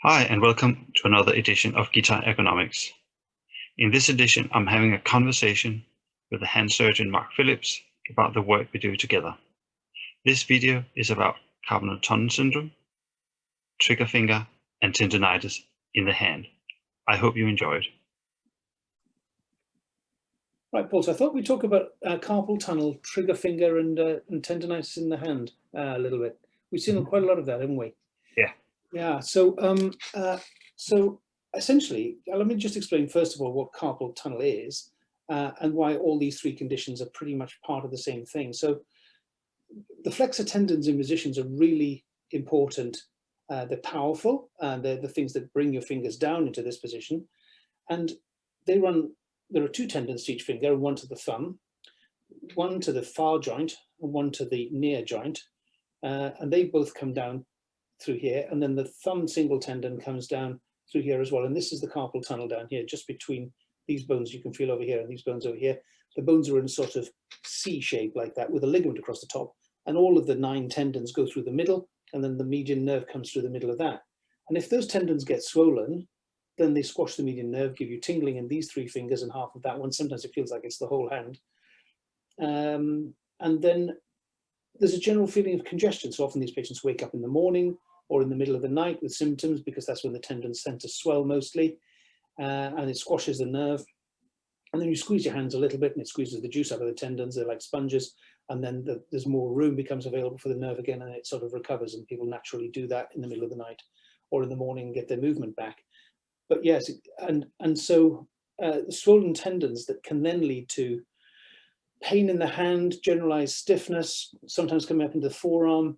Hi, and welcome to another edition of Guitar Ergonomics. In this edition, I'm having a conversation with the hand surgeon Mark Phillips about the work we do together. This video is about carpal tunnel syndrome, trigger finger, and tendonitis in the hand. I hope you enjoy it. Right, Paul, so I thought we'd talk about carpal tunnel, trigger finger, and tendonitis in the hand a little bit. We've seen quite a lot of that, haven't we? Yeah. Yeah, so essentially, let me just explain first of all what carpal tunnel is and why all these three conditions are pretty much part of the same thing. So the flexor tendons in positions are really important. They're powerful, and they're the things that bring your fingers down into this position. And they run, there are two tendons to each finger, and one to the thumb, one to the far joint, and one to the near joint. And they both come down through here, and then the thumb single tendon comes down through here as well. And this is the carpal tunnel down here, just between these bones you can feel over here and these bones over here. The bones are in sort of C shape like that, with a ligament across the top, and all of the 9 tendons go through the middle, and then the median nerve comes through the middle of that. And if those tendons get swollen, then they squash the median nerve, give you tingling in these 3 fingers and half of that one. Sometimes it feels like it's the whole hand. And then there's a general feeling of congestion. So often these patients wake up in the morning or in the middle of the night with symptoms, because that's when the tendons tend to swell mostly, and it squashes the nerve. And then you squeeze your hands a little bit and it squeezes the juice out of the tendons. They're like sponges. And then there's more room becomes available for the nerve again, and it sort of recovers. And people naturally do that in the middle of the night or in the morning and get their movement back. But yes, and so the swollen tendons that can then lead to pain in the hand, generalized stiffness, sometimes coming up into the forearm,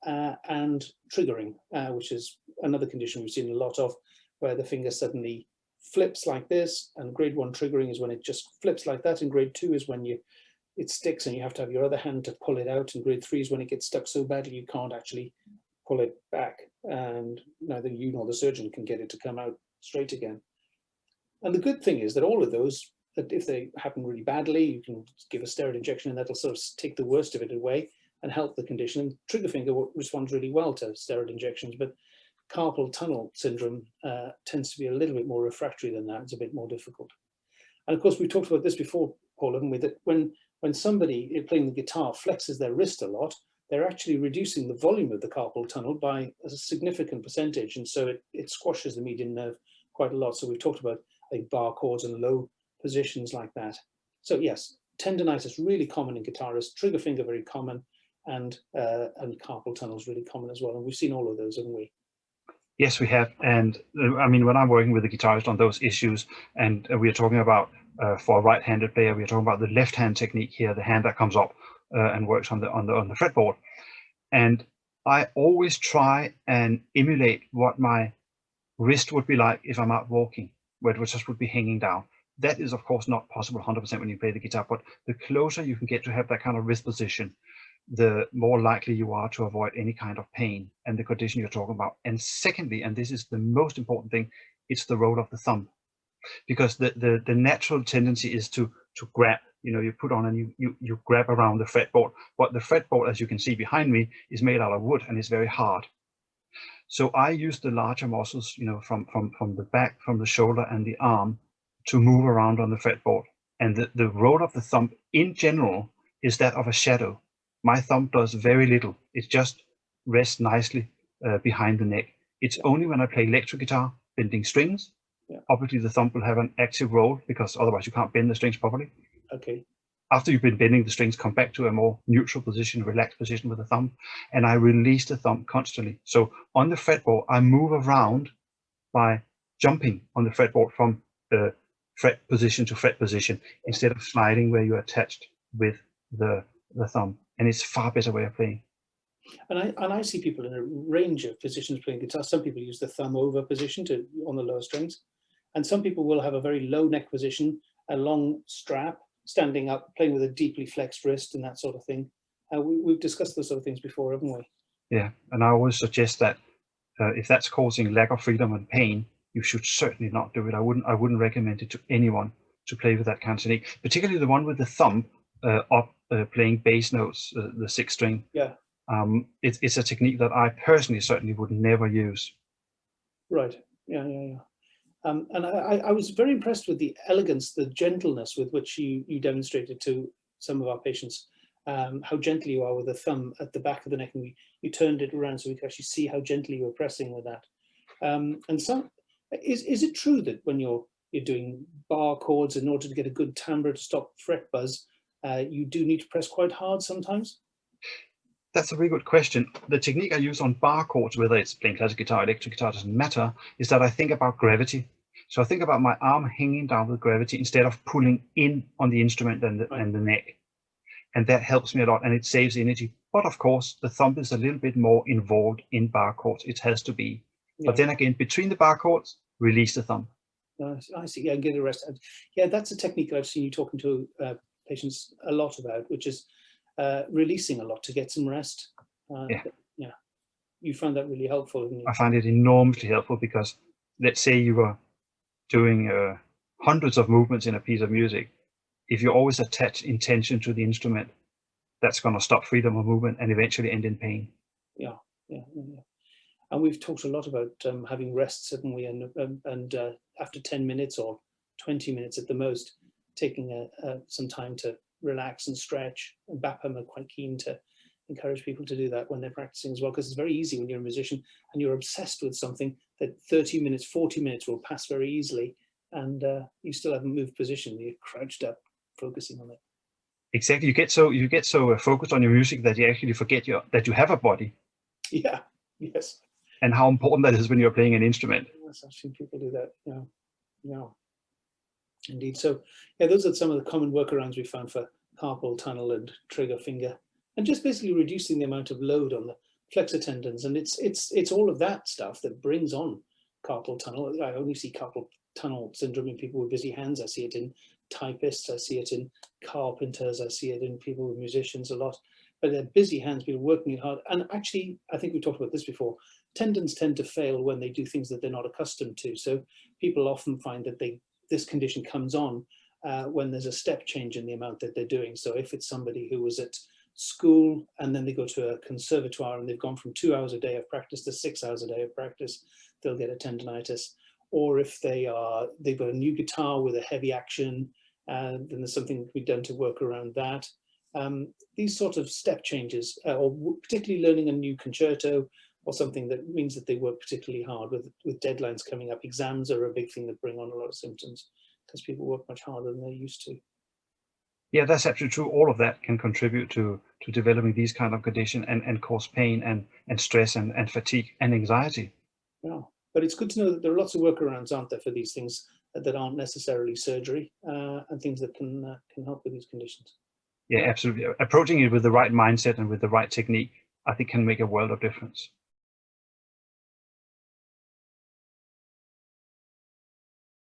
and triggering, which is another condition we've seen a lot of, where the finger suddenly flips like this. And grade 1 triggering is when it just flips like that, and grade 2 is when it sticks and you have to have your other hand to pull it out, and grade 3 is when it gets stuck so badly you can't actually pull it back, and neither you nor the surgeon can get it to come out straight again. And the good thing is that all of those, that if they happen really badly, you can give a steroid injection and that'll sort of take the worst of it away and help the condition. And trigger finger responds really well to steroid injections, but carpal tunnel syndrome tends to be a little bit more refractory than that. It's a bit more difficult. And of course, we talked about this before, Paul, haven't we, that when somebody playing the guitar flexes their wrist a lot, they're actually reducing the volume of the carpal tunnel by a significant percentage. And so it squashes the median nerve quite a lot. So we've talked about like bar chords and low positions like that. So yes, tendonitis really common in guitarists, trigger finger very common, and carpal tunnel is really common as well. And we've seen all of those, haven't we? Yes, we have. And I mean, when I'm working with the guitarist on those issues, and we are talking about, for a right-handed player, we are talking about the left hand technique here, the hand that comes up and works on the fretboard. And I always try and emulate what my wrist would be like if I'm out walking, where it just would be hanging down. That is, of course, not possible 100% when you play the guitar, but the closer you can get to have that kind of wrist position, the more likely you are to avoid any kind of pain and the condition you're talking about. And secondly, and this is the most important thing, it's the role of the thumb, because the natural tendency is to grab. You put on and you grab around the fretboard, but the fretboard, as you can see behind me, is made out of wood and it's very hard. So I use the larger muscles, from the back, from the shoulder and the arm, to move around on the fretboard. And the role of the thumb in general is that of a shadow. My thumb does very little. It just rests nicely behind the neck. It's only when I play electric guitar, bending strings. Yeah. Obviously the thumb will have an active role, because otherwise you can't bend the strings properly. Okay. After you've been bending the strings, come back to a more neutral position, relaxed position with the thumb, and I release the thumb constantly. So on the fretboard, I move around by jumping on the fretboard from the fret position to fret position, instead of sliding where you're attached with the thumb. And it's a far better way of playing. And I see people in a range of positions playing guitar. Some people use the thumb over position on the lower strings, and some people will have a very low neck position, a long strap, standing up, playing with a deeply flexed wrist and that sort of thing. We've discussed those sort of things before, haven't we? Yeah, and I always suggest that if that's causing lack of freedom and pain, you should certainly not do it. I wouldn't recommend it to anyone to play with that kind of technique, particularly the one with the thumb up playing bass notes, the 6th string. Yeah. It's a technique that I personally certainly would never use. Right. Yeah, yeah, yeah. And I was very impressed with the elegance, the gentleness with which you demonstrated to some of our patients, how gentle you are with the thumb at the back of the neck, and you turned it around so we could actually see how gently you were pressing with that. And some, is it true that when you're doing bar chords, in order to get a good timbre to stop fret buzz, you do need to press quite hard sometimes? That's a very good question. The technique I use on bar chords, whether it's playing classical guitar, electric guitar, doesn't matter, is that I think about gravity. So I think about my arm hanging down with gravity instead of pulling in on the instrument and the neck. And that helps me a lot, and it saves energy. But of course, the thumb is a little bit more involved in bar chords. It has to be. Yeah. But then again, between the bar chords, release the thumb. I see. Yeah, get a rest. Yeah, that's a technique that I've seen you talking to patients a lot about, which is releasing a lot to get some rest. Yeah. Yeah, you found that really helpful, didn't you? I find it enormously helpful because, let's say you were doing hundreds of movements in a piece of music. If you always attach intention to the instrument, that's going to stop freedom of movement and eventually end in pain. Yeah, yeah, yeah. And we've talked a lot about having rest, haven't we? And after 10 minutes or 20 minutes at the most, taking some time to relax and stretch. And BAPAM are quite keen to encourage people to do that when they're practicing as well, because it's very easy when you're a musician and you're obsessed with something that 30 minutes, 40 minutes will pass very easily, and you still haven't moved position. You're crouched up, focusing on it. Exactly. You get so focused on your music that you actually forget that you have a body. Yeah. Yes. And how important that is when you're playing an instrument. Yes, I've seen people do that. Yeah. Yeah. Indeed. So yeah, those are some of the common workarounds we found for carpal tunnel and trigger finger, and just basically reducing the amount of load on the flexor tendons. And it's all of that stuff that brings on carpal tunnel. I only see carpal tunnel syndrome in people with busy hands. I see it in typists. I see it in carpenters. I see it in people with musicians a lot. But they're busy hands, people working hard. And actually, I think we talked about this before, tendons tend to fail when they do things that they're not accustomed to. So people often find that this condition comes on when there's a step change in the amount that they're doing. So if it's somebody who was at school and then they go to a conservatoire and they've gone from 2 hours a day of practice to 6 hours a day of practice, they'll get a tendonitis. Or if they've got a new guitar with a heavy action, then there's something to be done to work around that. These sort of step changes, or particularly learning a new concerto or something that means that they work particularly hard with deadlines coming up. Exams are a big thing that bring on a lot of symptoms because people work much harder than they used to. Yeah, that's absolutely true. All of that can contribute to developing these kind of condition and cause pain and stress and fatigue and anxiety. Yeah, but it's good to know that there are lots of workarounds, aren't there, for these things that aren't necessarily surgery, and things that can help with these conditions. Yeah, absolutely. Approaching it with the right mindset and with the right technique, I think, can make a world of difference.